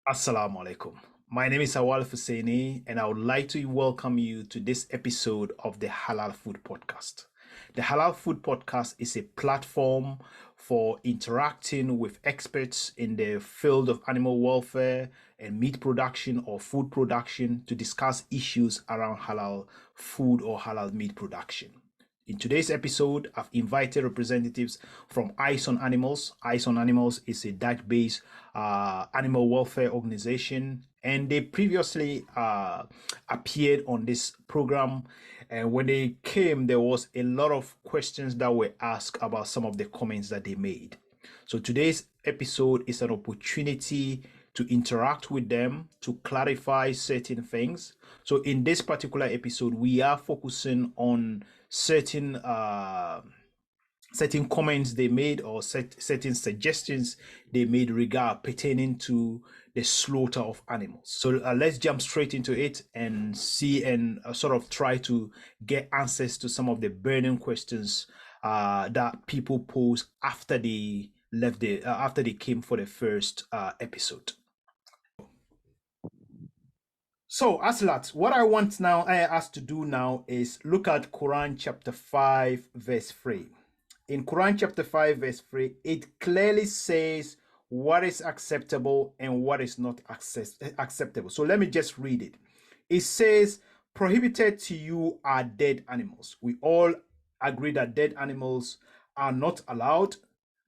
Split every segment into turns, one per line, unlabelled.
Assalamu alaikum. My name is Awal Husseini, and I would like to welcome you to this episode of the Halal Food Podcast. The Halal Food Podcast is a platform for interacting with experts in the field of animal welfare and meat production or food production to discuss issues around halal food or halal meat production. In today's episode, I've invited representatives from Eyes on Animals. Eyes on Animals is a Dutch-based animal welfare organization, and they previously appeared on this program. And when they came, there was a lot of questions that were asked about some of the comments that they made. So today's episode is an opportunity to interact with them to clarify certain things. So in this particular episode, we are focusing on certain certain comments they made or certain suggestions they made regard pertaining to the slaughter of animals. So let's jump straight into it and see and sort of try to get answers to some of the burning questions that people pose after they left the after they came for the first episode. So, Aslat, what I want now, us to do now is look at Quran chapter 5, verse 3. In Quran chapter 5, verse 3, it clearly says what is acceptable and what is not acceptable. So let me just read it. It says, prohibited to you are dead animals. We all agree that dead animals are not allowed.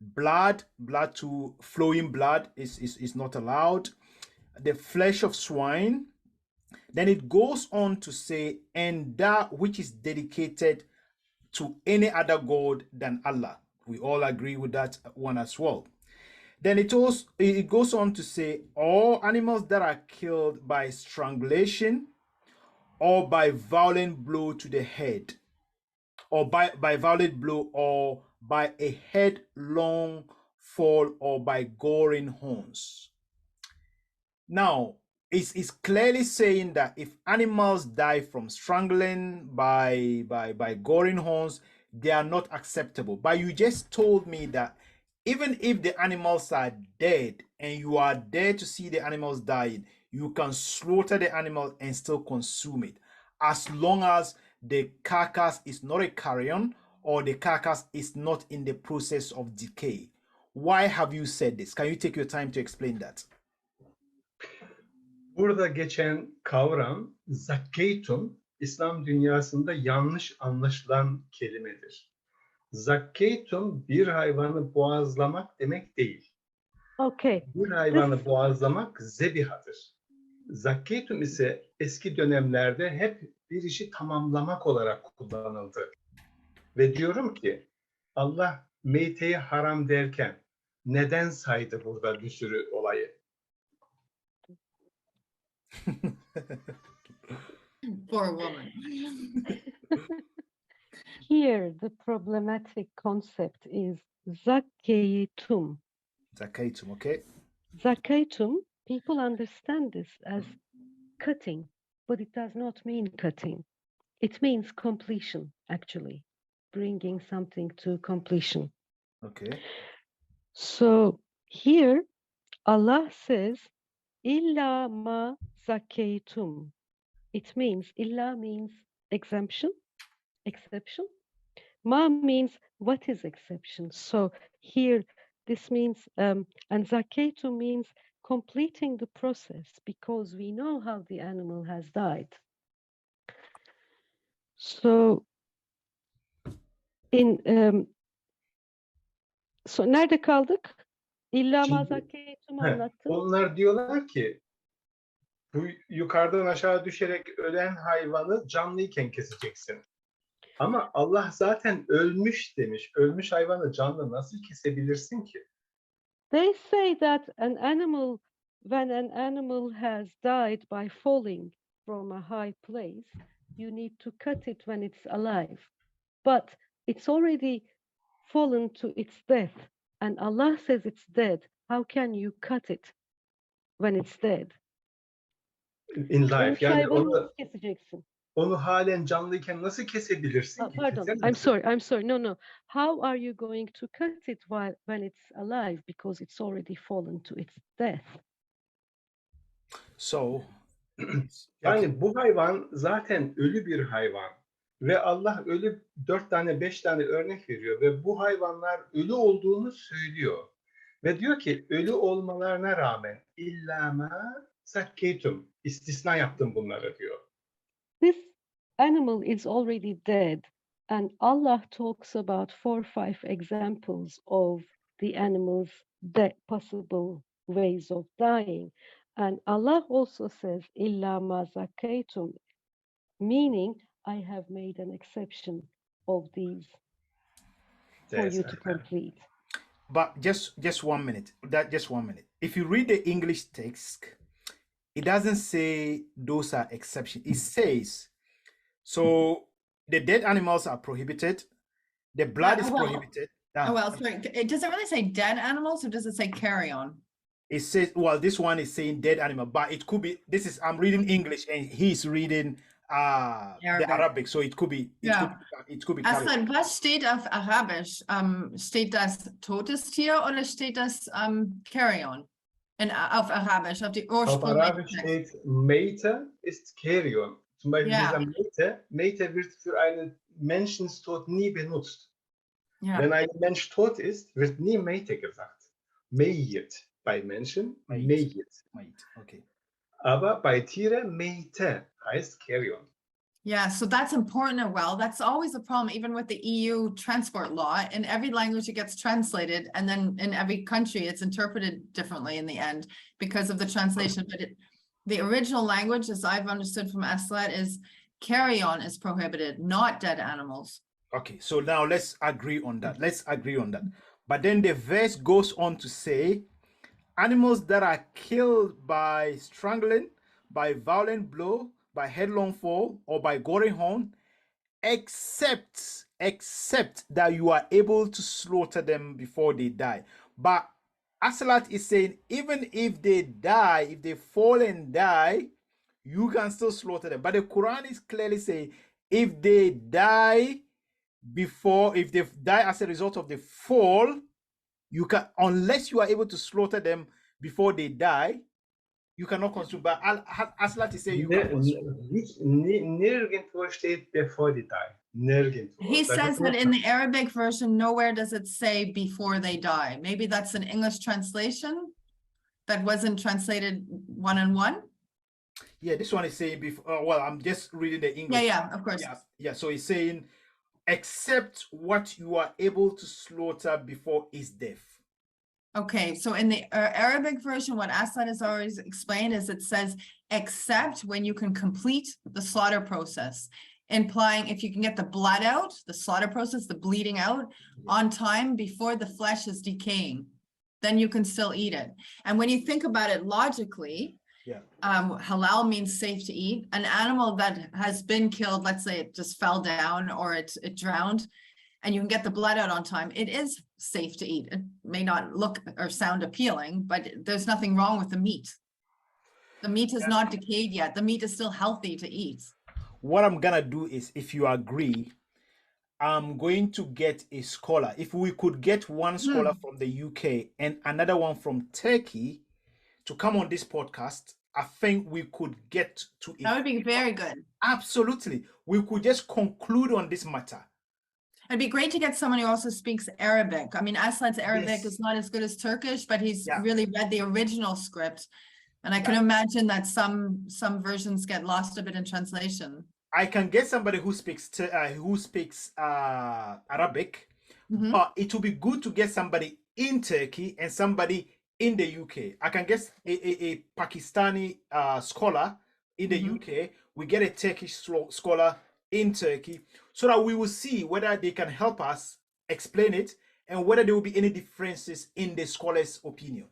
Blood to flowing blood is not allowed. The flesh of swine. Then it goes on to say, and that which is dedicated to any other God than Allah. We all agree with that one as well. Then it goes on to say, all animals that are killed by strangulation or by violent blow to the head, or by violent blow, or by a headlong fall, or by goring horns. Now, it's clearly saying that if animals die from strangling by goring horns, they are not acceptable. But you just told me that even if the animals are dead and you are there to see the animals dying, you can slaughter the animal and still consume it, as long as the carcass is not a carrion or the carcass is not in the process of decay. Why have you said this? Can you take your time to explain that?
Burada geçen kavram zakkeytun, İslam dünyasında yanlış anlaşılan kelimedir. Zakkeytun bir hayvanı boğazlamak demek değil.
Okay.
Bir hayvanı boğazlamak zebihadır. Zakkeytun ise eski dönemlerde hep bir işi tamamlamak olarak kullanıldı. Ve diyorum ki Allah meyteyi haram derken neden saydı burada bir sürü olayı?
Poor woman.
Here, the problematic concept is zakaytum.
Zakaitum, okay?
Zakaytum, people understand this as cutting, but it does not mean cutting. It means completion, actually, bringing something to completion.
Okay.
So here, Allah says, illa ma zakaytum. It means, illa means exemption, exception. Ma means what is exception. So here, this means, and zaketu means completing the process because we know how the animal has died. So so nerede kaldık? İlla ma zaketum anlattım.
Onlar diyorlar ki bu yukarıdan aşağı düşerek ölen hayvanı canlıyken keseceksin. Ama Allah zaten ölmüş demiş. Ölmüş hayvanı canlı nasıl kesebilirsin ki?
They say that when an animal has died by falling from a high place, you need to cut it when it's alive. But it's already fallen to its death. And Allah says it's dead. How can you cut it when it's dead?
In life. Yani
onu keseceksin.
Onu halen canlıyken nasıl kesebilirsin ki?
Pardon, I'm sorry. No. How are you going to cut it when it's alive? Because it's already fallen to its death.
So,
Yani bu hayvan zaten ölü bir hayvan. Ve Allah ölü 4 tane 5 tane örnek veriyor ve bu hayvanlar ölü olduğunu söylüyor. Ve diyor ki ölü olmalarına rağmen illa ma sakkeytum. İstisna yaptım bunlara diyor.
This animal is already dead, and Allah talks about 4 or 5 examples of the animal's possible ways of dying. And Allah also says, "Illa ma zakaytum," meaning I have made an exception of these for you to complete.
but just 1 minute. Just 1 minute. If you read the English text, it doesn't say those are exceptions. It says, so the dead animals are prohibited. The blood is prohibited.
Oh, well, sorry. It doesn't really say dead animals, or does it say carrion?
It says, well, this one is saying dead animal, but it could be, I'm reading English and he's reading the Arabic, so it could be it could be
Aslan, was steht auf Arabisch? Steht das totes Tier oder steht das carrion? Auf Arabisch, auf die
Auf
ursprüngliche
Arabisch steht Meite ist Carrion. Zum Beispiel dieser Meite wird für einen Menschenstod nie benutzt.
Ja.
Wenn ein Mensch tot ist, wird nie Meite gesagt. Meyit bei Menschen, Meyit.
Okay.
Aber bei Tieren Meite heißt Carrion.
Yeah, so that's important as well. That's always a problem, even with the EU transport law. In every language, it gets translated, and then in every country, it's interpreted differently in the end because of the translation. But the original language, as I've understood from Aslat, is carrion is prohibited, not dead animals.
Okay, so now let's agree on that. But then the verse goes on to say, animals that are killed by strangling, by violent blow, by headlong fall, or by goring horn, except that you are able to slaughter them before they die. But Asalat is saying, even if they die, if they fall and die, you can still slaughter them. But the Quran is clearly saying, if they die as a result of the fall, you can, unless you are able to slaughter them before they die, you cannot consume. But Aslat is saying you can consume.
Nirgendwo steht before they die. Nirgendwo.
He says that in the Arabic version, nowhere does it say before they die. Maybe that's an English translation that wasn't translated one-on-one.
Yeah, this one is saying before. Well, I'm just reading the English.
Yeah, of course.
Yeah. So it's saying, except what you are able to slaughter before its death.
Okay, so in the Arabic version, what Asad has always explained is it says, except when you can complete the slaughter process, implying if you can get the blood out, the slaughter process, the bleeding out on time before the flesh is decaying, then you can still eat it. And when you think about it logically, halal means safe to eat. An animal that has been killed, let's say it just fell down or it drowned, and you can get the blood out on time, it is safe to eat. It may not look or sound appealing, but there's nothing wrong with the meat. The meat is not decayed yet. The meat is still healthy to eat.
What I'm gonna do is, if you agree, I'm going to get a scholar. If we could get one scholar from the UK and another one from Turkey to come on this podcast, I think we could get to it.
That would be very good.
Absolutely. We could just conclude on this matter.
It'd be great to get someone who also speaks Arabic. I mean, Aslad's Arabic is not as good as Turkish, but he's really read the original script. And I can imagine that some versions get lost a bit in translation.
I can get somebody who speaks Arabic, but it would be good to get somebody in Turkey and somebody in the UK. I can get a Pakistani scholar in the UK. We get a Turkish scholar in Turkey, so that we will see whether they can help us explain it and whether there will be any differences in the scholar's opinion.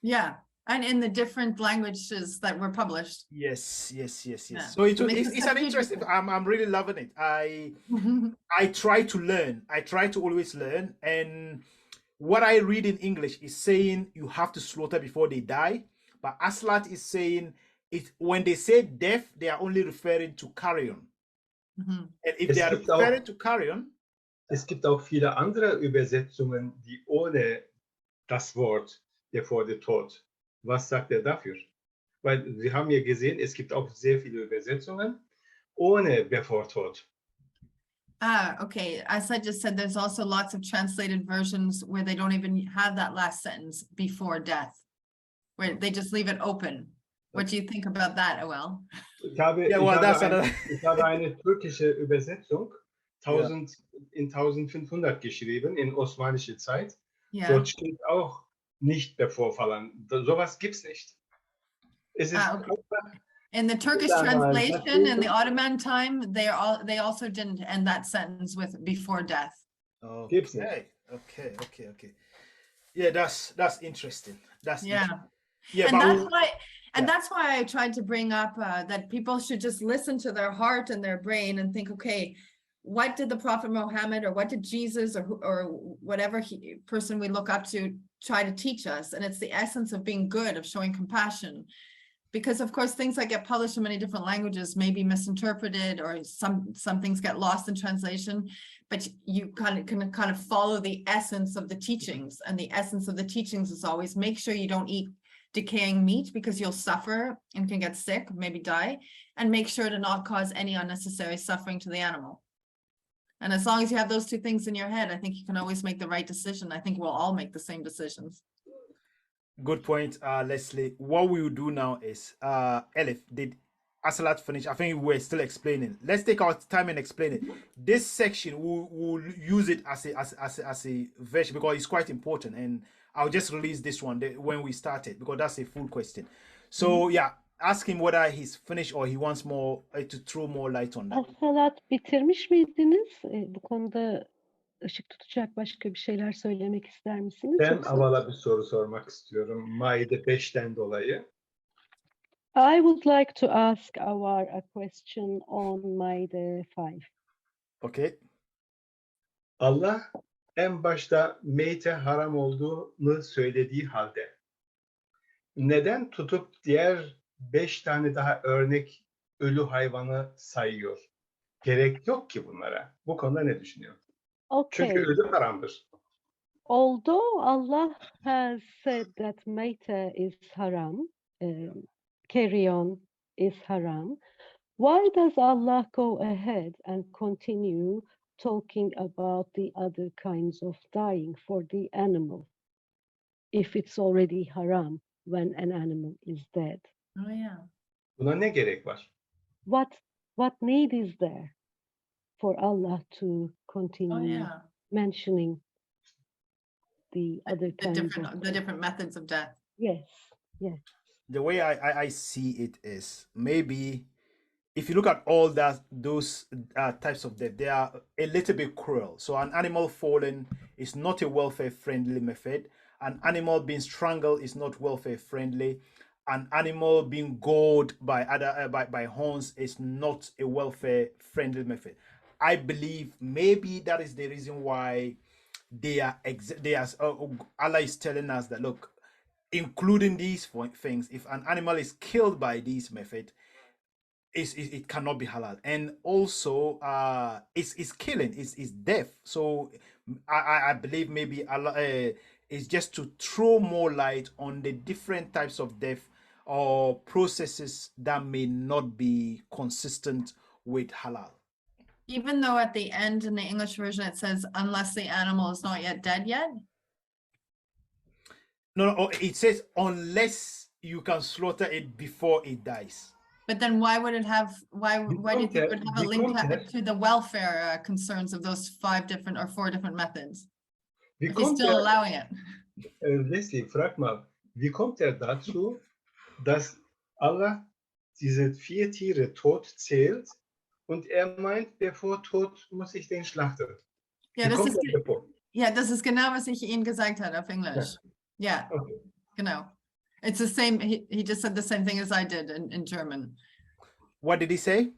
Yeah, and in the different languages that were published.
Yes.
Yeah.
So it's an interesting. I'm really loving it. I try to learn. I try to always learn, and what I read in English is saying you have to slaughter before they die, but Aslat is saying it when they say death, they are only referring to carrion. And if they are referring to carrion,
es gibt auch viele andere Übersetzungen, die ohne das Wort bevor der Tod. Was sagt er dafür? weil Sie haben ja gesehen, es gibt auch sehr viele Übersetzungen ohne bevor Tod.
Okay. Asa just said there's also lots of translated versions where they don't even have that last sentence before death, where they just leave it open. What do you think about that, Oel?
Ich habe eine türkische Übersetzung,
Ja.
in 1500 geschrieben, in osmanische Zeit.
Yeah.
Dort steht auch nicht bevor fallen. Sowas gibt's nicht. Es ist
Okay. In the Turkish translation in the Ottoman time, they also didn't end that sentence with before death.
Gibt's nicht.
Okay. Yeah, that's interesting.
Yeah.
Yeah,
And
but
that's why I tried to bring up that people should just listen to their heart and their brain and think, okay, what did the Prophet Muhammad or what did Jesus or whatever person we look up to try to teach us? And it's the essence of being good, of showing compassion. Because of course, things that get published in many different languages may be misinterpreted, or some things get lost in translation, but you can kind of follow the essence of the teachings. And the essence of the teachings is always make sure you don't eat decaying meat because you'll suffer and can get sick, maybe die, and make sure to not cause any unnecessary suffering to the animal. And as long as you have those two things in your head, I think you can always make the right decision. I think we'll all make the same decisions.
good point, Leslie. What we will do now is, Elif, did Asalat finish? I think we're still explaining. Let's take our time and explain it. This section, we'll use it as a version because it's quite important. And I'll just release this one when we started because that's a full question. So yeah, ask him whether he's finished or he wants more to throw more light on that.
Asalat bitirmiş miydiniz? Bu konuda ışık tutacak başka bir şeyler söylemek ister misiniz?
Ben
Yoksa-
Aval'a bir soru sormak istiyorum. Maide 5'ten dolayı.
I would like to ask Awar a question on Maide 5.
Okay.
Allah en başta meyte haram olduğunu söylediği halde neden tutup diğer 5 tane daha örnek ölü hayvanı sayıyor? Gerek yok ki bunlara. Bu konuda ne düşünüyor? Çünkü
Okay.
ölü haramdır.
Although Allah has said that Mayta is haram, carrion is haram, why does Allah go ahead and continue talking about the other kinds of dying for the animal if it's already haram when an animal is dead?
Oh yeah.
Buna ne gerek var?
What need is there for Allah to
Oh
continue
yeah.
mentioning the other
The
kinds
different methods of death.
Yes.
The way I see it is maybe if you look at all those types of death, they are a little bit cruel. So an animal falling is not a welfare friendly method. An animal being strangled is not welfare friendly. An animal being gored by by horns is not a welfare friendly method. I believe maybe that is the reason why Allah is telling us that look, including these things, if an animal is killed by this method, it cannot be halal. And also it's killing, it's death. So I believe maybe Allah is just to throw more light on the different types of death or processes that may not be consistent with halal.
Even though at the end in the English version it says unless the animal is not yet dead yet.
No, it says unless you can slaughter it before it dies.
But then why would it have, why do you think it would have a link to the welfare concerns of those 4 different methods? If he's still allowing it.
Leslie, frag mal, wie kommt er dazu, dass Allah diese 4 Tiere tot zählt und meint, bevor tot muss ich den schlachten?
Ja,
das
ist genau, was ich Ihnen gesagt habe auf Englisch. Yeah,
Okay.
genau. It's the same, he just said the same thing as I did in German.
What did he say?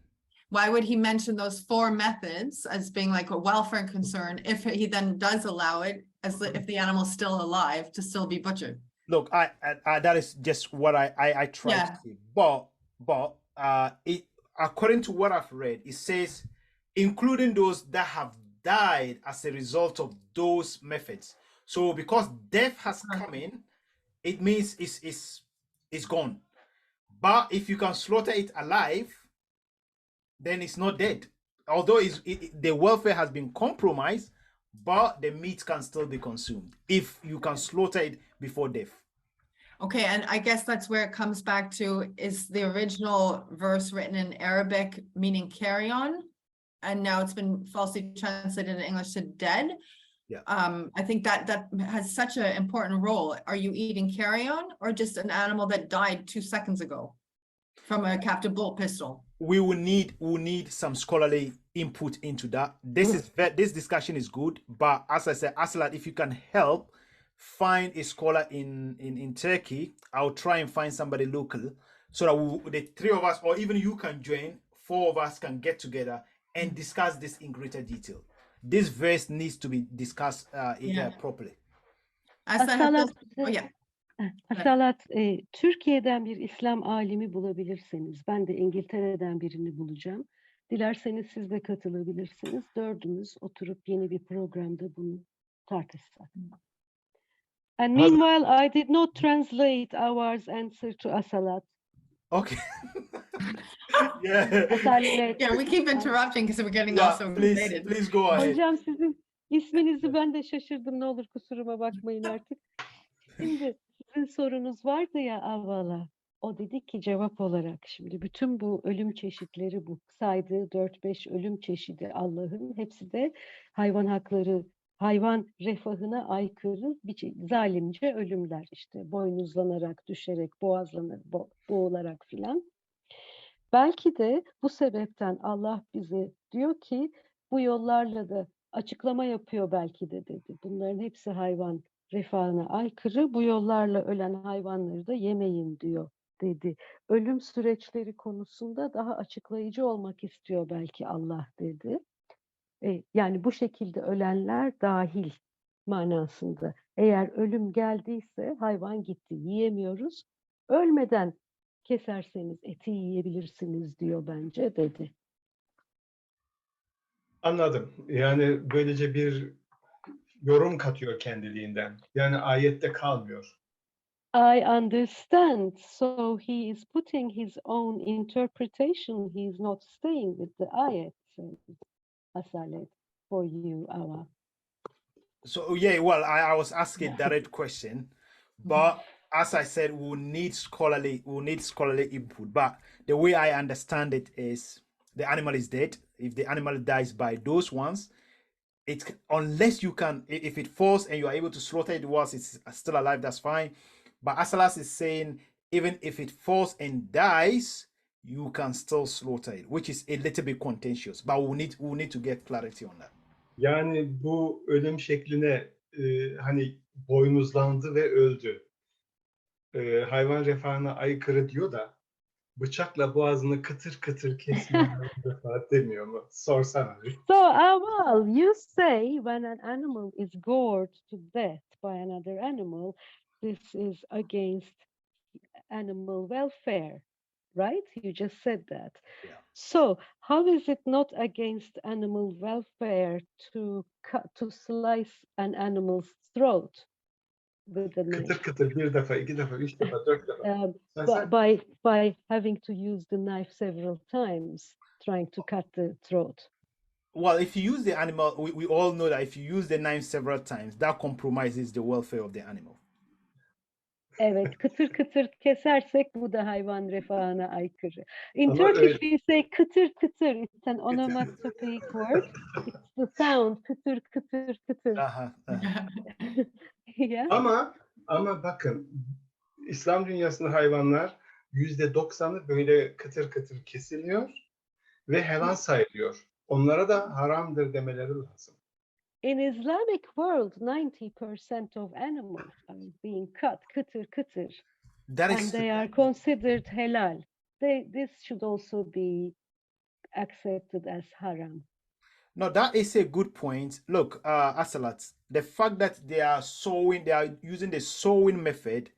Why would he mention those 4 methods as being like a welfare concern if he then does allow it as if the animal's still alive to still be butchered?
Look, I that is just what I try to say. But it, according to what I've read, it says including those that have died as a result of those methods. So because death has come in, it means it's gone. But if you can slaughter it alive, then it's not dead. Although the welfare has been compromised, but the meat can still be consumed if you can slaughter it before death.
Okay, and I guess that's where it comes back to, is the original verse written in Arabic meaning carry on, and now it's been falsely translated in English to dead.
Yeah.
I think that has such an important role. Are you eating carry on or just an animal that died 2 seconds ago from a captive bolt pistol?
We will need some scholarly input into that. This discussion is good, but as I said, Aslan, if you can help find a scholar in Turkey, I'll try and find somebody local so that the three of us, or even you can join, 4 of us can get together and discuss this in greater detail. This verse needs to be discussed properly.
Asalat,
Oh yeah.
Asalat, Türkiye'den bir İslam alimi bulabilirseniz, ben de İngiltere'den birini bulacağım. Dilerseniz siz de katılabilirsiniz. 4'ümüz oturup yeni bir programda bunu tartışsak. And meanwhile, I did not translate our answer to Asalat.
Okay. Yeah.
Yeah, we keep interrupting because we're getting also related.
Please go ahead.
Hocam sizin isminizi ben de şaşırdım. Ne olur kusuruma bakmayın artık. Şimdi sizin sorunuz vardı ya Avala. O dedi ki cevap olarak, şimdi bütün bu ölüm çeşitleri, bu saydığı 4-5 ölüm çeşidi Allah'ın hepsi de hayvan hakları, hayvan refahına aykırı zalimce ölümler, işte boynuzlanarak, düşerek, boğularak filan. Belki de bu sebepten Allah bize diyor ki bu yollarla da açıklama yapıyor belki de dedi. Bunların hepsi hayvan refahına aykırı, bu yollarla ölen hayvanları da yemeyin diyor dedi. Ölüm süreçleri konusunda daha açıklayıcı olmak istiyor belki Allah dedi. Yani bu şekilde ölenler dahil manasında. Eğer ölüm geldiyse hayvan gitti, yiyemiyoruz. Ölmeden keserseniz eti yiyebilirsiniz diyor bence dedi.
Anladım. Yani böylece bir yorum katıyor kendiliğinden. Yani ayette kalmıyor.
I understand. So he is putting his own interpretation. He is not staying with the ayat. Asalet, for you, Awa.
So yeah, well, I was asking direct question, but as I said, we'll need scholarly input. But the way I understand it is the animal is dead. If the animal dies by those ones, unless you can, if it falls and you are able to slaughter it whilst it's still alive, that's fine. But Asalas is saying even if it falls and dies, you can still slaughter it, which is a little bit contentious. But we'll need to get clarity on that.
Yani bu ölüm şekline hani boynuzlandı ve öldü. Hayvan refahına aykırı diyor da bıçakla boğazını kıtır kıtır kesmeyi refah demiyor mu? Sorsana.
So, well, you say when an animal is gored to death by another animal, this is against animal welfare, right? You just said that.
Yeah.
So, how is it not against animal welfare to slice an animal's throat with a knife?
Kıtır kıtır bir defa, 2 defa, 3 defa, 4 defa.
By having to use the knife several times, trying to cut the throat.
Well, if you use the animal, we all know that if you use the knife several times, that compromises the welfare of the animal.
Evet, kıtır kıtır kesersek bu da hayvan refahına aykırı. In Turkish we say kıtır kıtır. It's an onomatopoeic word. It's the sound kıtır kıtır kıtır. Yeah.
Ama bakın, İslam dünyasında hayvanlar %90'ı böyle kıtır kıtır kesiliyor ve helal sayılıyor. Onlara da haramdır demeleri lazım.
In Islamic world, 90% of animals are being cut, kıtır kıtır, and they are considered halal. This should also be accepted as haram.
No, that is a good point. Look, Asalat, the fact that they are using the sowing method,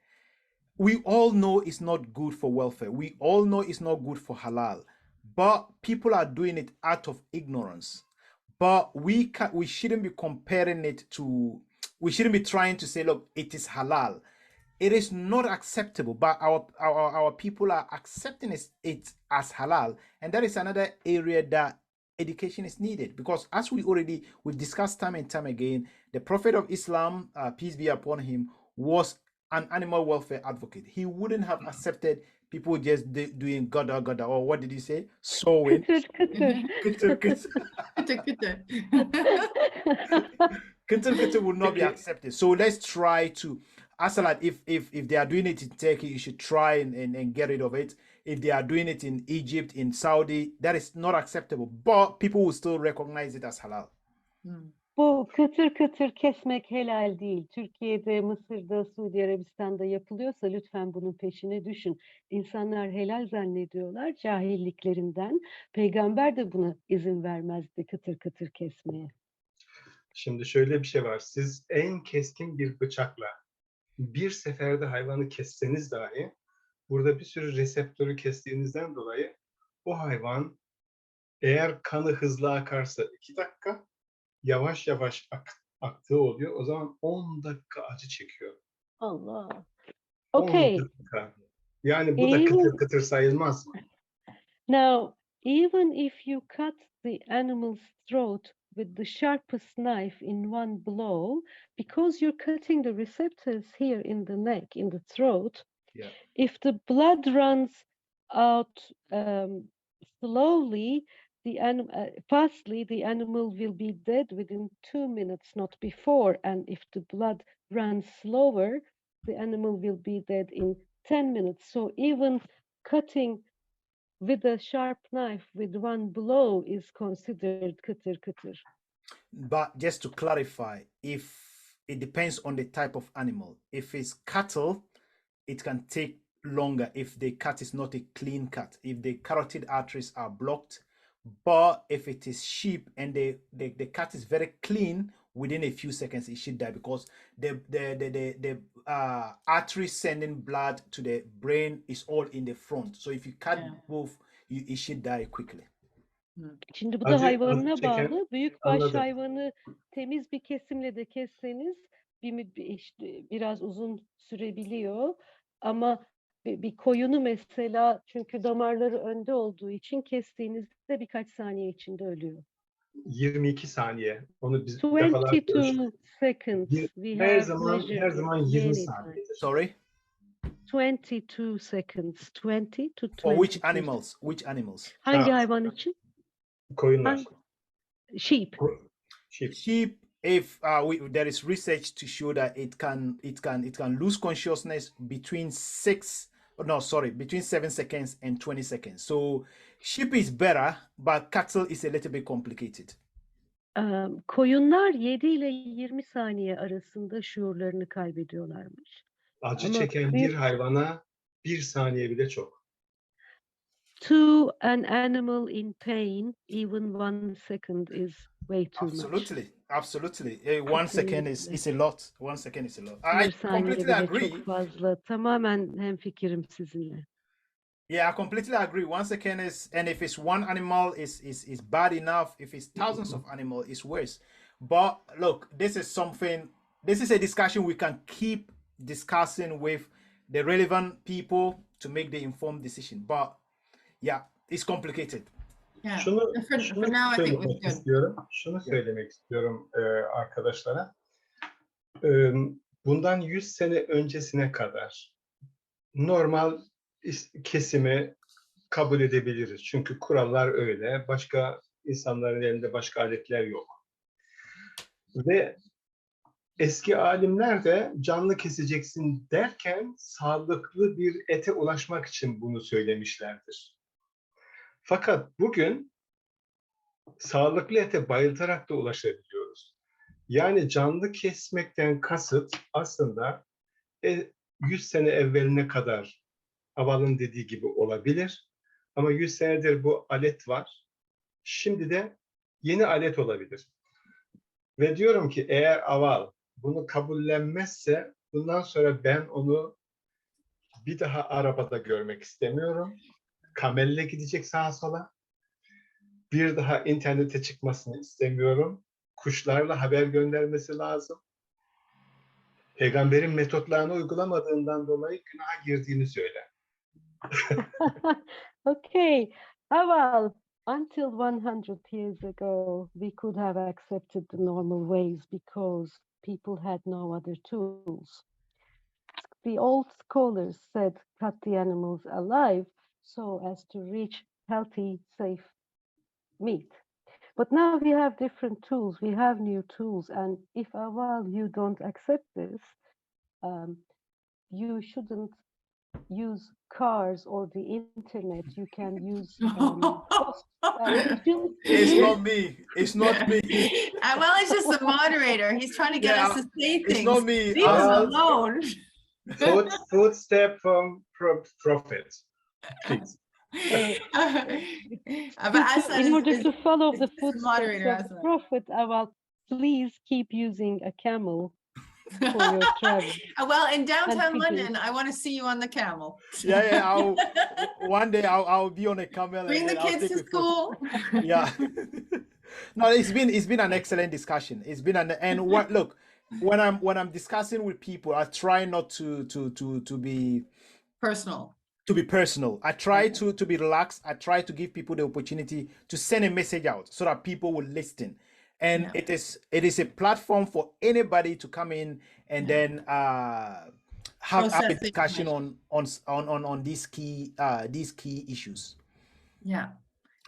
we all know it's not good for welfare. We all know it's not good for halal, but people are doing it out of ignorance. But we shouldn't be comparing it to, we shouldn't be trying to say, look, it is halal. it is not acceptable, but our people are accepting it as halal, and that is another area that education is needed, because as we've discussed time and time again, the Prophet of Islam, peace be upon him, was an animal welfare advocate. He wouldn't have accepted people just doing gada gada, or what did he say, sowing.
Kıtır kıtır.
Kıtır kıtır.
Kıtır kıtır.
Kıtır kıtır will not be
Peki.
accepted. So let's try to, Asalat, if they are doing it in Turkey, you should try and get rid of it. If they are doing it in Egypt, in Saudi, that is not acceptable. But people will still recognize it as halal.
Bu kıtır kıtır kesmek helal değil. Türkiye'de, Mısır'da, Suudi Arabistan'da yapılıyorsa lütfen bunun peşine düşün. İnsanlar helal zannediyorlar cahilliklerinden. Peygamber de buna izin vermezdi kıtır kıtır kesmeye.
Şimdi şöyle bir şey var. Siz en keskin bir bıçakla bir seferde hayvanı kesseniz dahi burada bir sürü reseptörü kestiğinizden dolayı o hayvan eğer kanı hızlı akarsa 2 dakika, yavaş yavaş aktığı oluyor. O zaman 10 dakika acı çekiyor.
Allah.
10
Okay.
dakika. Yani bu da kıtır kıtır sayılmaz mı?
Now, even if you cut the animal's throat with the sharpest knife in one blow, because you're cutting the receptors here in the neck, in the throat,
Yeah.
if the blood runs out slowly, fastly, the animal will be dead within 2 minutes, not before. And if the blood runs slower, the animal will be dead in 10 minutes. So even cutting with a sharp knife with one blow is considered kıtır kıtır.
But just to clarify, if it depends on the type of animal. If it's cattle, it can take longer if the cut is not a clean cut, if the carotid arteries are blocked. But if it is sheep and the cut is very clean, within a few seconds it should die, because the artery sending blood to the brain is all in the front. So if you cut both, it should die quickly.
Şimdi bu da hayvanına
çeken,
bağlı. Büyükbaş
anladım.
hayvanı temiz bir kesimle de kesseniz biraz uzun sürebiliyor. Ama bir koyunu mesela, çünkü damarları önde olduğu için kestiğinizde birkaç saniye içinde ölüyor.
22 saniye. Onu biz
22 seconds.
Her zaman 20 saniye.
Sorry?
22 seconds. 20 to 22.
For which animals? Which animals?
Hangi hayvan için?
Koyunlar.
Sheep.
Sheep, if there is research to show that it can lose consciousness between 7 seconds and 20 seconds. So sheep is better, but cattle is a little bit complicated.
Koyunlar 7 ile 20 saniye arasında şuurlarını kaybediyorlarmış.
Acı çeken bir hayvana 1 saniye bile çok.
To an animal in pain, even 1 second is way too much.
Absolutely. 1 second is a lot. 1 second is a lot. I completely
bile
agree.
Çok fazla. Tamamen hemfikirim sizinle.
Yeah, I completely agree. 1 second is, and if it's one animal, is bad enough. If it's thousands of animals, it's worse. But look, this is a discussion we can keep discussing with the relevant people to make the informed decision. But yeah, it's complicated.
Yeah.
Şunu
For now, I think we're
söylemek
good.
istiyorum. Şunu söylemek istiyorum arkadaşlara. Bundan 100 sene öncesine kadar normal kesimi kabul edebiliriz. Çünkü kurallar öyle. Başka insanların elinde başka aletler yok. Ve eski alimler de canlı keseceksin derken sağlıklı bir ete ulaşmak için bunu söylemişlerdir. Fakat bugün sağlıklı ete bayıltarak da ulaşabiliyoruz. Yani canlı kesmekten kasıt aslında 100 sene evveline kadar Aval'ın dediği gibi olabilir. Ama 100 senedir bu alet var. Şimdi de yeni alet olabilir. Ve diyorum ki eğer Aval bunu kabullenmezse bundan sonra ben onu bir daha arabada görmek istemiyorum. Kamerayla gidecek sağa sola. Bir daha internete çıkmasını istemiyorum. Kuşlarla haber göndermesi lazım. Peygamberin metotlarını uygulamadığından dolayı günaha girdiğini söyle.
Okay. Well, until 100 years ago, we could have accepted the normal ways because people had no other tools. The old scholars said cut the animals alive so as to reach healthy, safe meat. But now we have different tools. We have new tools. And if, while you don't accept this, you shouldn't use cars or the internet. You can use
It's not me. It's not me.
Well, it's just the moderator. He's trying to get
Yeah,
us to say things.
It's not me.
Leave us alone.
Footstep from prophet. Please.
In order to follow the footsteps
moderator,
of the prophet, well, please keep using a camel for your travel.
Well, in downtown
And
London, I want to see you on the camel.
Yeah. One day I'll be on a camel.
Bring the
and I'll
kids
take
to
a photo.
school.
Yeah. No, it's been an excellent discussion. It's been look, when I'm discussing with people, I try not to be
Personal.
to be personal. I try to be relaxed. I try to give people the opportunity to send a message out so that people will listen. And it is a platform for anybody to come in and then have a discussion on these key issues.
Yeah.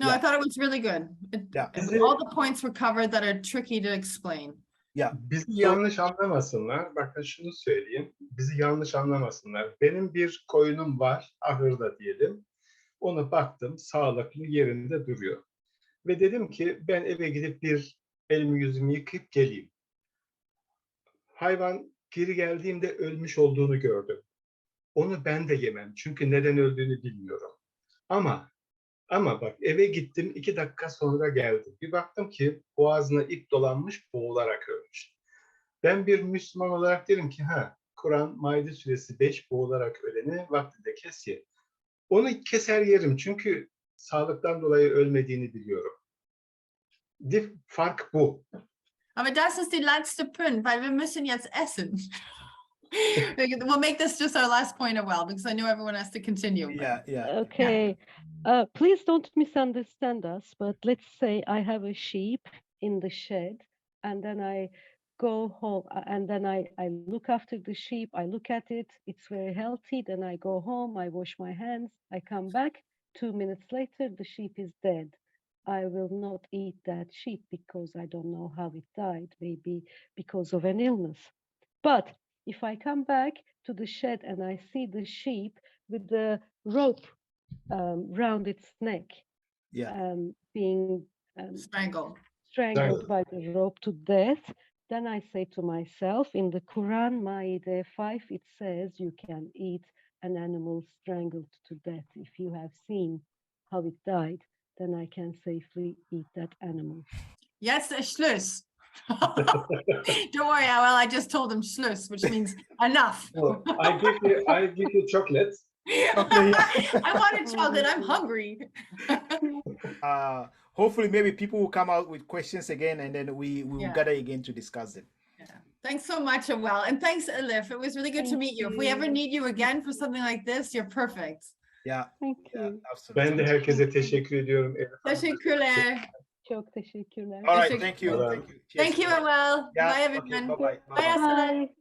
No, I thought it was really good. All the points were covered that are tricky to explain.
Yeah.
Bizi yanlış anlamasınlar. Bakın şunu söyleyeyim. Bizi yanlış anlamasınlar. Benim bir koyunum var, ahırda diyelim. Ona baktım, sağlıklı yerinde duruyor. Ve dedim ki ben eve gidip bir elimi yüzümü yıkayıp geleyim. Hayvan geri geldiğimde ölmüş olduğunu gördüm. Onu ben de yemem. Çünkü neden öldüğünü bilmiyorum. Ama bak eve gittim 2 dakika sonra geldim. Bir baktım ki boğazına ip dolanmış boğularak ölmüş. Ben bir Müslüman olarak derim ki Kur'an Maide suresi 5 boğularak öleni vaktinde kes ye. Onu keser yerim çünkü sağlıktan dolayı ölmediğini biliyorum. Fark bu.
Aber das ist die letzte Punkt, weil wir müssen jetzt essen. We'll make this just our last point as well, because I know everyone has to continue.
Yeah.
Okay. Please don't misunderstand us, but let's say I have a sheep in the shed, and then I go home, and then I look after the sheep, I look at it, it's very healthy, then I go home, I wash my hands, I come back, 2 minutes later, the sheep is dead. I will not eat that sheep because I don't know how it died, maybe because of an illness. But if I come back to the shed and I see the sheep with the rope round its neck, being strangled by the rope to death, then I say to myself, in the Quran, Maide 5, it says you can eat an animal strangled to death. If you have seen how it died, then I can safely eat that animal.
Yes, Schluss. Don't worry, I just told him Schluss, which means enough.
Well, I give you chocolate.
I wanted chocolate. I'm hungry.
Hopefully, maybe people will come out with questions again, and then we will gather again to discuss it.
Yeah. Thanks so much, Awel. And thanks, Elif. It was really good to meet you. If we ever need you again for something like this, you're perfect.
Yeah.
Thank you.
Absolutely.
Ben de herkese teşekkür ediyorum.
Teşekkürler.
Çok teşekkürler.
All right. Thank you.
Bye.
Thank you.
Thank you, Awel.
Yeah,
Bye, everyone.
okay, bye-bye.
Bye, Aslan.
Bye.